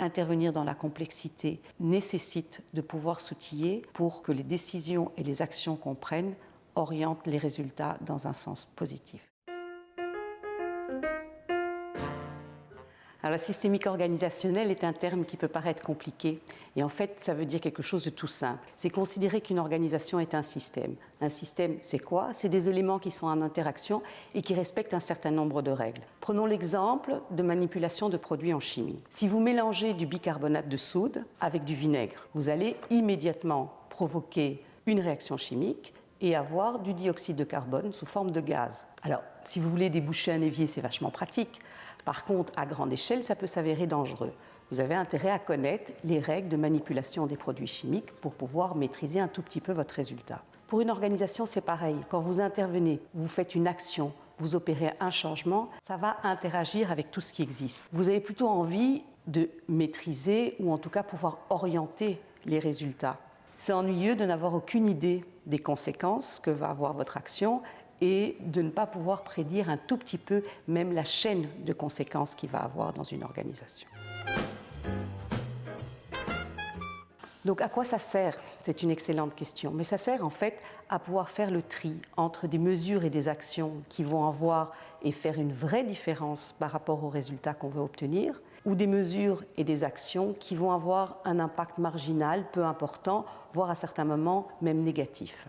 intervenir dans la complexité nécessite de pouvoir s'outiller pour que les décisions et les actions qu'on prenne orientent les résultats dans un sens positif. Alors, la systémique organisationnelle est un terme qui peut paraître compliqué et en fait ça veut dire quelque chose de tout simple. C'est considérer qu'une organisation est un système. Un système, c'est quoi? C'est des éléments qui sont en interaction et qui respectent un certain nombre de règles. Prenons l'exemple de manipulation de produits en chimie. Si vous mélangez du bicarbonate de soude avec du vinaigre, vous allez immédiatement provoquer une réaction chimique et avoir du dioxyde de carbone sous forme de gaz. Alors, si vous voulez déboucher un évier, c'est vachement pratique. Par contre, à grande échelle, ça peut s'avérer dangereux. Vous avez intérêt à connaître les règles de manipulation des produits chimiques pour pouvoir maîtriser un tout petit peu votre résultat. Pour une organisation, c'est pareil. Quand vous intervenez, vous faites une action, vous opérez un changement, ça va interagir avec tout ce qui existe. Vous avez plutôt envie de maîtriser ou en tout cas pouvoir orienter les résultats. C'est ennuyeux de n'avoir aucune idée des conséquences que va avoir votre action et de ne pas pouvoir prédire un tout petit peu même la chaîne de conséquences qu'il va avoir dans une organisation. Donc à quoi ça sert? C'est une excellente question, mais ça sert en fait à pouvoir faire le tri entre des mesures et des actions qui vont avoir et faire une vraie différence par rapport aux résultats qu'on veut obtenir, ou des mesures et des actions qui vont avoir un impact marginal, peu important, voire à certains moments même négatif.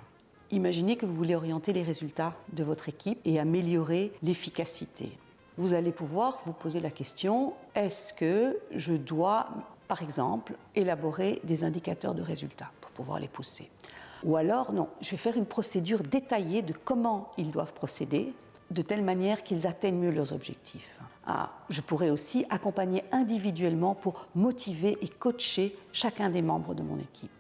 Imaginez que vous voulez orienter les résultats de votre équipe et améliorer l'efficacité. Vous allez pouvoir vous poser la question, est-ce que je dois, par exemple, élaborer des indicateurs de résultats pour pouvoir les pousser? Ou alors, non, je vais faire une procédure détaillée de comment ils doivent procéder, de telle manière qu'ils atteignent mieux leurs objectifs. Je pourrais aussi accompagner individuellement pour motiver et coacher chacun des membres de mon équipe.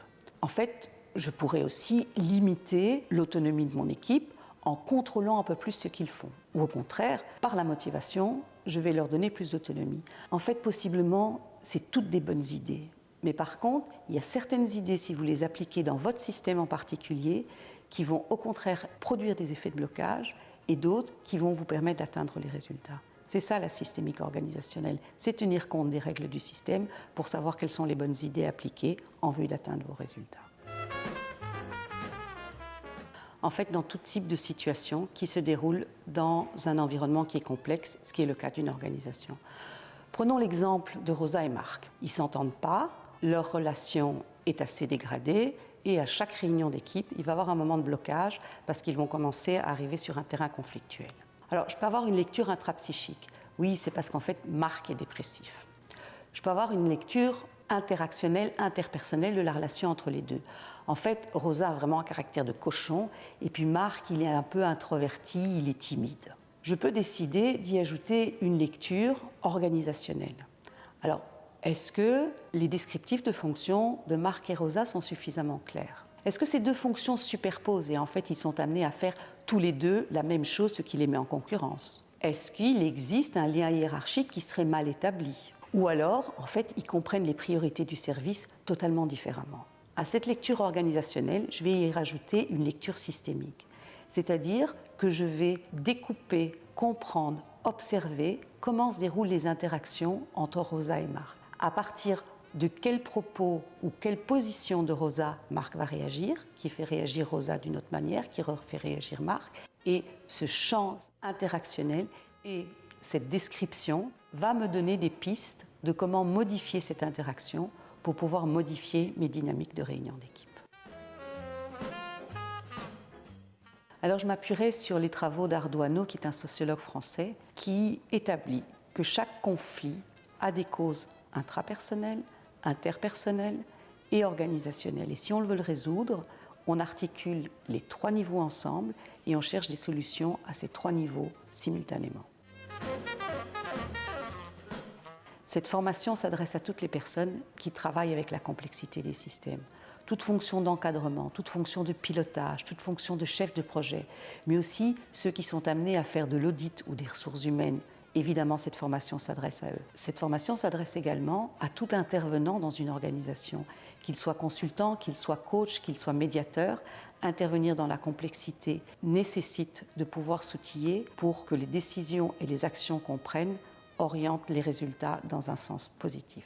En fait, je pourrais aussi limiter l'autonomie de mon équipe en contrôlant un peu plus ce qu'ils font. Ou au contraire, par la motivation, je vais leur donner plus d'autonomie. En fait, possiblement, c'est toutes des bonnes idées. Mais par contre, il y a certaines idées, si vous les appliquez dans votre système en particulier, qui vont au contraire produire des effets de blocage et d'autres qui vont vous permettre d'atteindre les résultats. C'est ça la systémique organisationnelle, c'est tenir compte des règles du système pour savoir quelles sont les bonnes idées appliquées en vue d'atteindre vos résultats. En fait, dans tout type de situation qui se déroule dans un environnement qui est complexe, ce qui est le cas d'une organisation. Prenons l'exemple de Rosa et Marc. Ils ne s'entendent pas, leur relation est assez dégradée et à chaque réunion d'équipe, il va y avoir un moment de blocage parce qu'ils vont commencer à arriver sur un terrain conflictuel. Alors, je peux avoir une lecture intrapsychique. Oui, c'est parce qu'en fait, Marc est dépressif. Je peux avoir une lecture interactionnelle, interpersonnelle de la relation entre les deux. En fait, Rosa a vraiment un caractère de cochon et puis Marc, il est un peu introverti, il est timide. Je peux décider d'y ajouter une lecture organisationnelle. Alors, est-ce que les descriptifs de fonctions de Marc et Rosa sont suffisamment clairs? Est-ce que ces deux fonctions se superposent et en fait ils sont amenés à faire tous les deux la même chose, ce qui les met en concurrence? Est-ce qu'il existe un lien hiérarchique qui serait mal établi? Ou alors, en fait, ils comprennent les priorités du service totalement différemment. À cette lecture organisationnelle, je vais y rajouter une lecture systémique. C'est-à-dire que je vais découper, comprendre, observer comment se déroulent les interactions entre Rosa et Marc. À partir de quels propos ou quelle position de Rosa Marc va réagir, qui fait réagir Rosa d'une autre manière, qui refait réagir Marc. Et ce champ interactionnel et cette description va me donner des pistes de comment modifier cette interaction pour pouvoir modifier mes dynamiques de réunion d'équipe. Alors je m'appuierai sur les travaux d'Ardoineau, qui est un sociologue français, qui établit que chaque conflit a des causes intrapersonnelles, interpersonnelles et organisationnelles. Et si on veut le résoudre, on articule les trois niveaux ensemble et on cherche des solutions à ces trois niveaux simultanément. Cette formation s'adresse à toutes les personnes qui travaillent avec la complexité des systèmes. Toute fonction d'encadrement, toute fonction de pilotage, toute fonction de chef de projet, mais aussi ceux qui sont amenés à faire de l'audit ou des ressources humaines. Évidemment, cette formation s'adresse à eux. Cette formation s'adresse également à tout intervenant dans une organisation, qu'il soit consultant, qu'il soit coach, qu'il soit médiateur. Intervenir dans la complexité nécessite de pouvoir s'outiller pour que les décisions et les actions qu'on prenne orientent les résultats dans un sens positif.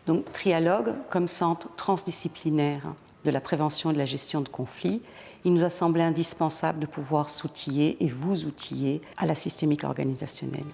Donc Trialogue, comme centre transdisciplinaire de la prévention et de la gestion de conflits, il nous a semblé indispensable de pouvoir s'outiller et vous outiller à la systémique organisationnelle.